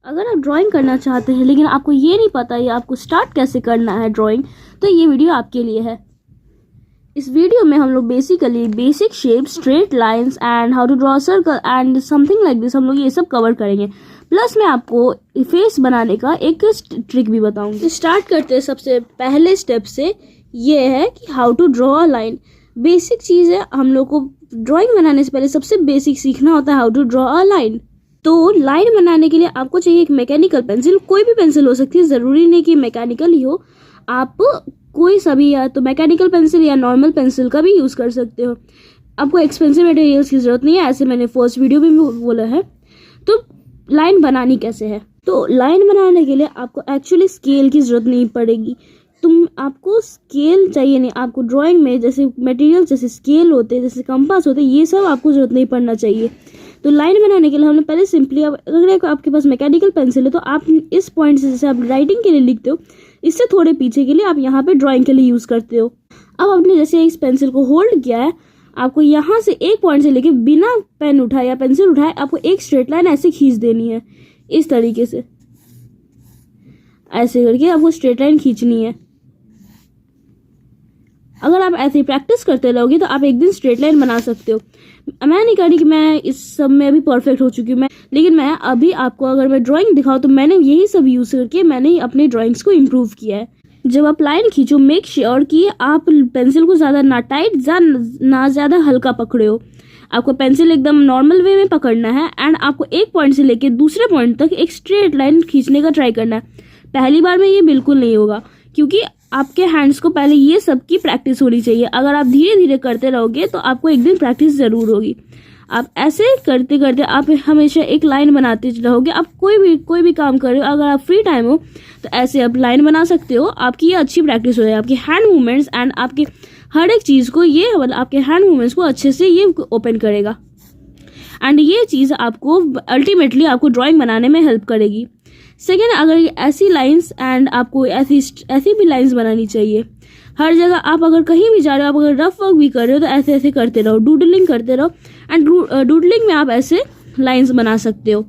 अगर आप ड्राइंग करना चाहते हैं लेकिन आपको ये नहीं पता ये आपको स्टार्ट कैसे करना है ड्राइंग, तो ये वीडियो आपके लिए है। इस वीडियो में हम लोग basically basic shape, straight lines and how to draw circle and something like this हम लोग ये सब कवर करेंगे। प्लस मैं आपको फेस बनाने का एक ट्रिक भी बताऊंगी। स्टार्ट करते हैं सबसे पहले स्टेप से, ये है कि how to draw a line. Basic चीज़ है, हम लोग को ड्राइंग बनाने से पहले सबसे बेसिक सीखना होता है how to draw a line. तो लाइन बनाने के लिए आपको चाहिए एक मैकेनिकल पेंसिल। कोई भी पेंसिल हो सकती है, ज़रूरी नहीं कि मैकेनिकल ही हो। आप कोई सा भी, या तो मैकेनिकल पेंसिल या नॉर्मल पेंसिल का भी यूज़ कर सकते हो। आपको एक्सपेंसिव मटेरियल्स की ज़रूरत नहीं है, ऐसे मैंने फर्स्ट वीडियो में भी बोला है। तो लाइन बनानी कैसे है? तो लाइन बनाने के लिए आपको एक्चुअली स्केल की ज़रूरत नहीं पड़ेगी। आपको स्केल चाहिए नहीं। आपको ड्राइंग में जैसे मटेरियल जैसे स्केल होते हैं, जैसे कंपास होते हैं, ये सब आपको ज़रूरत नहीं पड़ना चाहिए। तो लाइन बनाने के लिए हमने पहले सिंपली, अगर आपके पास मैकेनिकल पेंसिल है तो आप इस पॉइंट से, जैसे आप राइटिंग के लिए लिखते हो, इससे थोड़े पीछे के लिए आप यहाँ पे ड्राइंग के लिए यूज़ करते हो। अब आपने जैसे इस पेंसिल को होल्ड किया है, आपको यहाँ से एक पॉइंट से लेके बिना पेन उठाए या पेंसिल उठाए आपको एक स्ट्रेट लाइन ऐसे खींच देनी है। इस तरीके से ऐसे करके आपको स्ट्रेट लाइन खींचनी है। अगर आप ऐसे प्रैक्टिस करते रहोगे तो आप एक दिन स्ट्रेट लाइन बना सकते हो। मैं नहीं कह रही कि मैं इस सब में अभी परफेक्ट हो चुकी हूँ, लेकिन मैं अभी आपको अगर मैं ड्राइंग दिखाऊँ तो मैंने यही सब यूज़ करके मैंने अपने ड्राइंग्स को इम्प्रूव किया है। जब आप लाइन खींचो, मेक श्योर कि आप पेंसिल को ज़्यादा ना टाइट ना ज़्यादा हल्का पकड़े हो। आपको पेंसिल एकदम नॉर्मल वे में पकड़ना है एंड आपको एक पॉइंट से लेकर दूसरे पॉइंट तक एक स्ट्रेट लाइन खींचने का ट्राई करना है। पहली बार में ये बिल्कुल नहीं होगा, क्योंकि आपके हैंड्स को पहले ये सब की प्रैक्टिस होनी चाहिए। अगर आप धीरे धीरे करते रहोगे तो आपको एक दिन प्रैक्टिस ज़रूर होगी। आप ऐसे करते करते आप हमेशा एक लाइन बनाते रहोगे। आप कोई भी काम कर रहे हो, अगर आप फ्री टाइम हो तो ऐसे आप लाइन बना सकते हो। आपकी ये अच्छी प्रैक्टिस हो जाएगी। आपके हैंड मूवमेंट्स एंड आपके हर एक चीज़ को ये, मतलब आपके हैंड मूवमेंट्स को अच्छे से ये ओपन करेगा एंड ये चीज़ आपको अल्टीमेटली आपको ड्राइंग बनाने में हेल्प करेगी। सेकेंड, अगर ऐसी लाइंस एंड आपको ऐसी भी लाइंस बनानी चाहिए हर जगह। आप अगर कहीं भी जा रहे हो, आप अगर रफ वर्क भी कर रहे हो तो ऐसे ऐसे करते रहो, डूडलिंग करते रहो एंड डूडलिंग में आप ऐसे लाइंस बना सकते हो।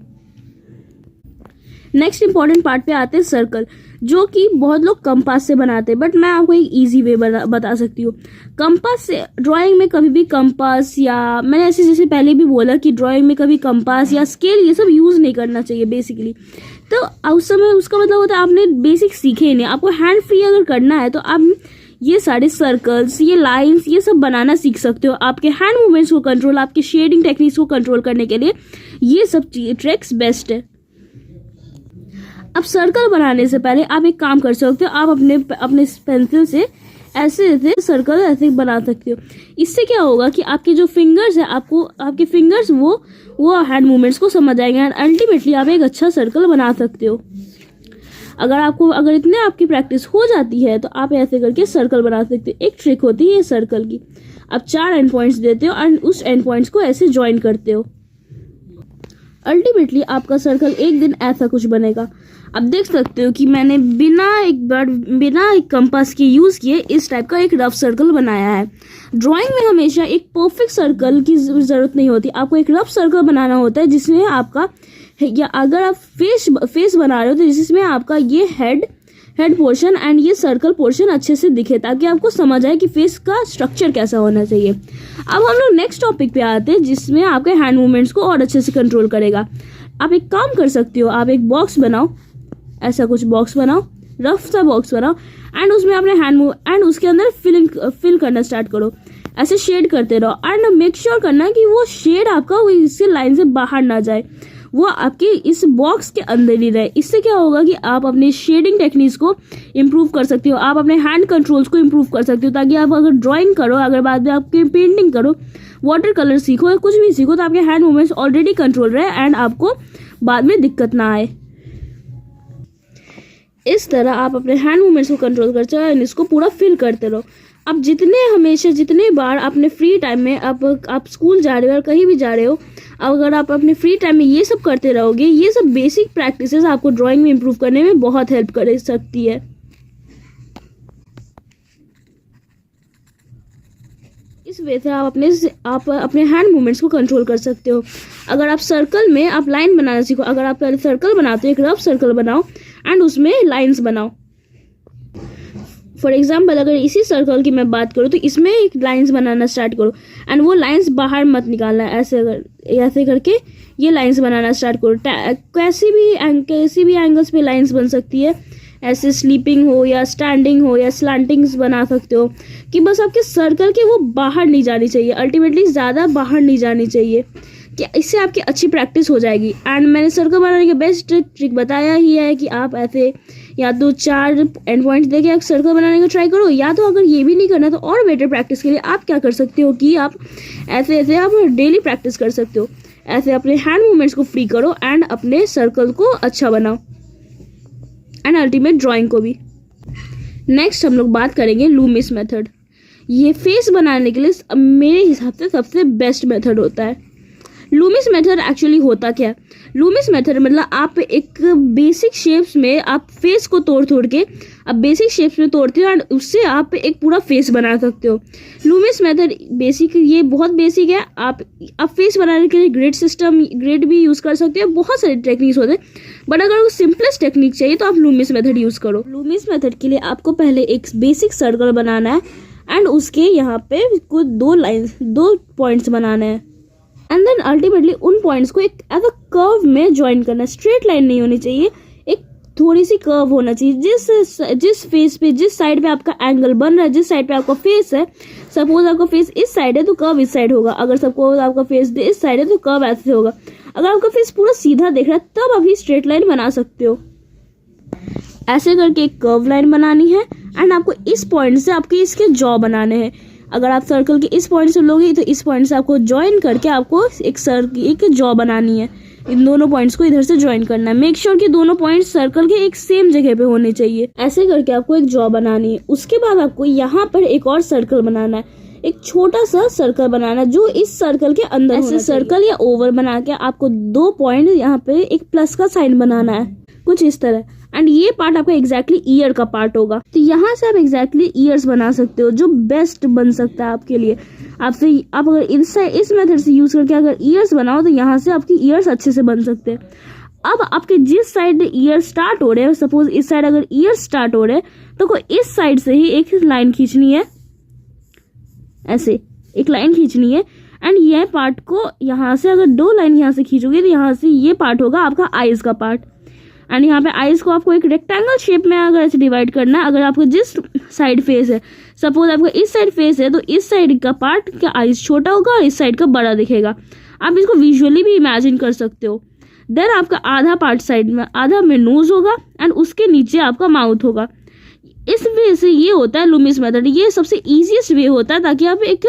नेक्स्ट इंपॉर्टेंट पार्ट पे आते हैं सर्कल, जो कि बहुत लोग कंपास से बनाते हैं, बट मैं आपको एक इजी वे बता सकती हूँ। कंपास से ड्राइंग में कभी भी कंपास, या मैंने ऐसे जैसे पहले भी बोला कि ड्राइंग में कभी कंपास या स्केल ये सब यूज़ नहीं करना चाहिए बेसिकली। तो उस समय उसका मतलब होता है आपने बेसिक सीखे ही नहीं। आपको हैंड फ्री अगर करना है तो आप ये सारे सर्कल्स, ये लाइंस, ये सब बनाना सीख सकते हो। आपके हैंड मूवमेंट्स को कंट्रोल, आपके शेडिंग टेक्निक्स को कंट्रोल करने के लिए ये सब ट्रिक्स बेस्ट है। अब सर्कल बनाने से पहले आप एक काम कर सकते हो, आप अपने पेंसिल से ऐसे ऐसे सर्कल ऐसे बना सकते हो। इससे क्या होगा कि आपके जो फिंगर्स है, आपके फिंगर्स वो हैंड मूवमेंट्स को समझ आएंगे एंड अल्टीमेटली आप एक अच्छा सर्कल बना सकते हो। अगर इतने आपकी प्रैक्टिस हो जाती है तो आप ऐसे करके सर्कल बना सकते हो। एक ट्रिक होती है ये सर्कल की, आप 4 एंड पॉइंट्स देते हो एंड उस एंड पॉइंट्स को ऐसे ज्वाइन करते हो। अल्टीमेटली आपका सर्कल एक दिन ऐसा कुछ बनेगा। आप देख सकते हो कि मैंने बिना एक कंपास के यूज़ किए इस टाइप का एक रफ सर्कल बनाया है। ड्राइंग में हमेशा एक परफेक्ट सर्कल की ज़रूरत नहीं होती। आपको एक रफ सर्कल बनाना होता है जिसमें आपका, या अगर आप फेस बना रहे हो तो जिसमें आपका ये हेड पोर्शन एंड ये सर्कल पोर्शन अच्छे से दिखे, ताकि आपको समझ आए कि फेस का स्ट्रक्चर कैसा होना चाहिए। अब हम लोग नेक्स्ट टॉपिक पे आते हैं, जिसमें आपके हैंड मूवमेंट्स को और अच्छे से कंट्रोल करेगा। आप एक काम कर सकते हो, आप एक बॉक्स बनाओ, ऐसा कुछ बॉक्स बनाओ, रफ सा बॉक्स बनाओ एंड उसमें अपने हैंड मूव एंड उसके अंदर फिल करना स्टार्ट करो। ऐसे शेड करते रहो एंड मेक श्योर करना कि वो शेड आपका वो इसी लाइन से बाहर ना जाए, वो आपके इस बॉक्स के अंदर ही रहे। इससे क्या होगा कि आप अपने शेडिंग टेक्निक्स को इम्प्रूव कर सकते हो, आप अपने हैंड कंट्रोल्स को इम्प्रूव कर सकते हो, ताकि आप अगर ड्राइंग करो, अगर बाद में आपकी पेंटिंग करो, वाटर कलर सीखो या कुछ भी सीखो, तो आपके हैंड मूवमेंट्स ऑलरेडी कंट्रोल रहे एंड आपको बाद में दिक्कत ना आए। इस तरह आप अपने हैंड मूवमेंट्स को कंट्रोल करते हो एंड इसको पूरा फिल करते रहो। अब जितने बार अपने फ्री टाइम में आप स्कूल जा रहे हो और कहीं भी जा रहे हो, अगर आप अपने फ्री टाइम में ये सब करते रहोगे, ये सब बेसिक प्रैक्टिसेस आपको ड्राइंग में इम्प्रूव करने में बहुत हेल्प कर सकती है। इस वे से आप अपने हैंड मूवमेंट्स को कंट्रोल कर सकते हो। अगर आप सर्कल में आप लाइन बनाना सीखो, अगर आप पहले सर्कल बनाते हो, एक रफ सर्कल बनाओ एंड उसमें लाइंस बनाओ। फॉर एग्जाम्पल अगर इसी सर्कल की मैं बात करूँ तो इसमें एक लाइंस बनाना स्टार्ट करो एंड वो लाइंस बाहर मत निकालना, ऐसे करके ये लाइंस बनाना स्टार्ट करो। कैसी भी एंगल्स पे लाइंस बन सकती है, ऐसे स्लीपिंग हो या स्टैंडिंग हो या स्लैंटिंग्स बना सकते हो कि बस आपके सर्कल के वो बाहर नहीं जानी चाहिए, अल्टीमेटली ज़्यादा बाहर नहीं जानी चाहिए, कि इससे आपकी अच्छी प्रैक्टिस हो जाएगी। एंड मैंने सर्कल बनाने का बेस्ट ट्रिक बताया ही है कि आप ऐसे या तो 4 एंड पॉइंट देके एक सर्कल बनाने का ट्राई करो, या तो अगर ये भी नहीं करना तो और बेटर प्रैक्टिस के लिए आप क्या कर सकते हो कि आप ऐसे आप डेली प्रैक्टिस कर सकते हो। ऐसे अपने हैंड मूवमेंट्स को फ्री करो एंड अपने सर्कल को अच्छा बनाओ एंड अल्टीमेट ड्राइंग को भी। नेक्स्ट हम लोग बात करेंगे लूमिस मेथड। ये फेस बनाने के लिए मेरे हिसाब से सबसे बेस्ट मेथड होता है। लूमिस मेथड एक्चुअली होता क्या है? लूमिस मेथड मतलब आप एक बेसिक शेप्स में आप फेस को तोड़ के आप बेसिक शेप्स में तोड़ते हो एंड उससे आप एक पूरा फेस बना सकते हो। लूमिस मेथड ये बहुत बेसिक है। आप फेस बनाने के लिए ग्रिड भी यूज़ कर सकते हो, बहुत सारे टेक्निक्स होते हैं, बट अगर सिंपलेस्ट टेक्निक चाहिए तो आप लूमिस मेथड यूज़ करो। लूमिस मेथड के लिए आपको पहले एक बेसिक सर्कल बनाना है एंड उसके यहाँ पे कुछ 2 पॉइंट्स बनाने हैं एंड देन अल्टीमेटली उन पॉइंट्स को एक एज अ कर्व में ज्वाइन करना है। स्ट्रेट लाइन नहीं होनी चाहिए, एक थोड़ी सी कर्व होना चाहिए। जिस फेस पे, जिस साइड पे आपका एंगल बन रहा है, जिस साइड पे आपका फेस है, सपोज आपका फेस इस साइड है तो कर्व इस साइड होगा। अगर सपोज आपका फेस इस साइड है तो कर्व ऐसे होगा। अगर आपका फेस पूरा सीधा दिख रहा है तब आप ये स्ट्रेट लाइन बना सकते हो। ऐसे करके एक कर्व लाइन बनानी है एंड आपको इस पॉइंट से आपके इसके जॉ बनाने हैं। अगर आप सर्कल के इस पॉइंट से लोगे तो इस पॉइंट से आपको ज्वाइन करके आपको एक जॉ बनानी है। इन दोनों पॉइंट्स को इधर से ज्वाइन करना है। मेक श्योर कि दोनों पॉइंट्स सर्कल के एक सेम जगह पे होने चाहिए। ऐसे करके आपको एक जॉ बनानी है। उसके बाद आपको यहाँ पर एक और सर्कल बनाना है, एक छोटा सा सर्कल बनाना है जो इस सर्कल के अंदर ऐसे सर्कल या ओवल बना के आपको 2 पॉइंट यहाँ पे एक प्लस का साइन बनाना है, कुछ इस तरह। एंड ये पार्ट आपका एग्जैक्टली ईयर का पार्ट होगा। तो यहाँ से आप एग्जैक्टली ईयर्स बना सकते हो जो बेस्ट बन सकता है आपके लिए। आप अगर इस मेथड से यूज करके अगर ईयर्स बनाओ तो यहाँ से आपकी ईयर्स अच्छे से बन सकते हैं। अब आपके जिस साइड ईयर स्टार्ट हो रहे हैं, सपोज इस साइड अगर ईयर स्टार्ट हो रहे हैं तो इस साइड से ही एक लाइन खींचनी है, ऐसे एक लाइन खींचनी है एंड ये पार्ट को यहाँ से अगर 2 लाइन यहाँ से खींचोगे तो यहाँ से ये पार्ट होगा आपका आईज का पार्ट। एंड यहाँ पे आईज को आपको एक रेक्टेंगल शेप में अगर ऐसे डिवाइड करना है। अगर आपको जिस साइड फेस है, सपोज आपका इस साइड फेस है तो इस साइड का पार्ट का आईज छोटा होगा और इस साइड का बड़ा दिखेगा। आप इसको विजुअली भी इमेजिन कर सकते हो। देन आपका आधा पार्ट साइड में, आधा में नोज होगा एंड उसके नीचे आपका माउथ होगा। इस वे से ये होता है लूमिस मेथड। ये सबसे ईजीएस्ट वे होता है ताकि आप एक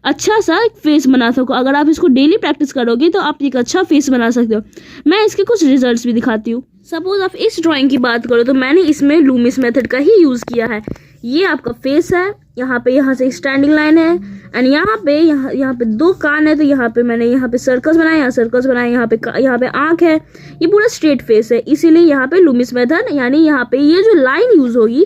अच्छा सा एक फेस बना सको। अगर आप इसको डेली प्रैक्टिस करोगे तो आप एक अच्छा फेस बना सकते हो। मैं इसके कुछ रिजल्ट्स भी दिखाती हूँ। सपोज आप इस ड्राइंग की बात करो तो मैंने इसमें लूमिस मेथड का ही यूज़ किया है। ये आपका फेस है, यहाँ से एक स्टैंडिंग लाइन है एंड यहाँ पे 2 कान है, तो यहाँ पे मैंने यहाँ पे सर्कल्स बनाए, यहाँ पे आँख है। ये पूरा स्ट्रेट फेस है, इसीलिए यहाँ पे लूमिस मेथड, यानी यहाँ पे ये जो लाइन यूज़ होगी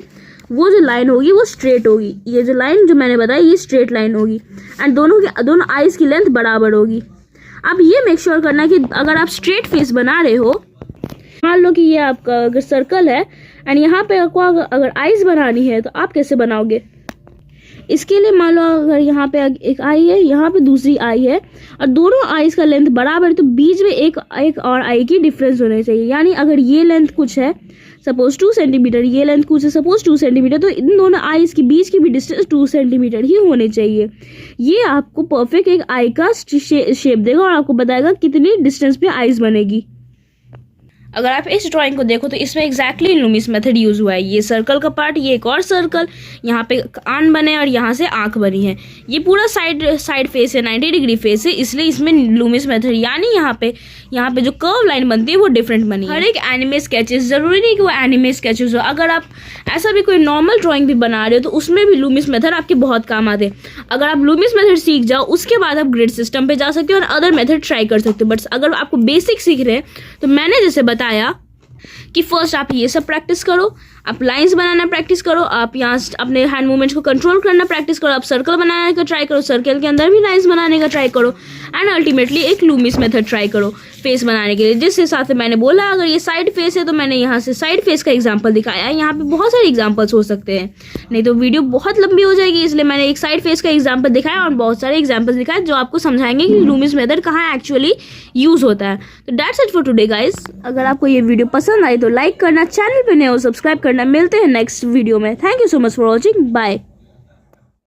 वो स्ट्रेट होगी। ये जो लाइन जो मैंने बताई ये स्ट्रेट लाइन होगी एंड दोनों आईज की लेंथ बराबर होगी। अब ये मेक श्योर करना कि अगर आप स्ट्रेट फेस बना रहे हो, मान लो कि ये आपका अगर सर्कल है एंड यहाँ पे आपको अगर आईज बनानी है तो आप कैसे बनाओगे? इसके लिए मान लो अगर यहाँ पे एक आई है, यहाँ पे दूसरी आई है और दोनों आईज का लेंथ बराबर है तो बीच में एक और आई की डिफरेंस होनी चाहिए। यानी अगर ये लेंथ कुछ है, सपोज 2 सेंटीमीटर, ये लेंथ कुछ है सपोज 2 सेंटीमीटर, तो इन दोनों आईज के बीच की भी डिस्टेंस 2 सेंटीमीटर ही होने चाहिए। ये आपको परफेक्ट एक आई का शेप देगा और आपको बताएगा कितनी डिस्टेंस पे आईज बनेगी। अगर आप इस ड्राइंग को देखो तो इसमें एग्जैक्टली लूमिस मेथड यूज हुआ है। ये सर्कल का पार्ट, ये एक और सर्कल, यहाँ पे कान बने और यहाँ से आंख बनी है। ये पूरा साइड फेस है, 90 डिग्री फेस है, इसलिए इसमें लूमिस मेथड, यानी यहाँ पे जो कर्व लाइन बनती है वो डिफरेंट बनी है। हर एक एनिमे स्केचेस, जरूरी नहीं कि वो एनिमे स्केचेस हो, अगर आप ऐसा भी कोई नॉर्मल ड्राइंग भी बना रहे हो तो उसमें भी लूमिस मेथड आपके बहुत काम आते हैं। अगर आप लूमिस मेथड सीख जाओ उसके बाद आप ग्रिड सिस्टम पे जा सकते हो और अदर मेथड ट्राई कर सकते हो। बट अगर आपको बेसिक सीख रहे हैं तो मैंने जैसे बताया कि फर्स्ट आप ये सब प्रैक्टिस करो, आप लाइंस बनाना प्रैक्टिस करो, आप यहाँ अपने हैंड मूवमेंट्स को कंट्रोल करना प्रैक्टिस करो, आप सर्कल बनाने का ट्राई करो, सर्कल के अंदर भी लाइंस बनाने का ट्राई करो, एंड अल्टीमेटली एक लूमिस मेथड ट्राई करो फेस बनाने के लिए। जिस हिसाब से मैंने बोला, अगर ये साइड फेस है तो मैंने यहाँ से साइड फेस का एग्जाम्पल दिखाया है। यहाँ पे बहुत सारे एग्जाम्पल्स हो सकते हैं, नहीं तो वीडियो बहुत लंबी हो जाएगी, इसलिए मैंने एक साइड फेस का एग्जाम्पल दिखाया और बहुत सारे एग्जाम्पल्स दिखाए जो आपको समझाएंगे कि लूमिस मेथड कहाँ एक्चुअली यूज होता है। तो that's it for today guys. अगर आपको ये वीडियो पसंद आई तो लाइक करना, चैनल पे नए हो सब्सक्राइब करना। मिलते हैं नेक्स्ट वीडियो में। Thank you so much for watching, bye.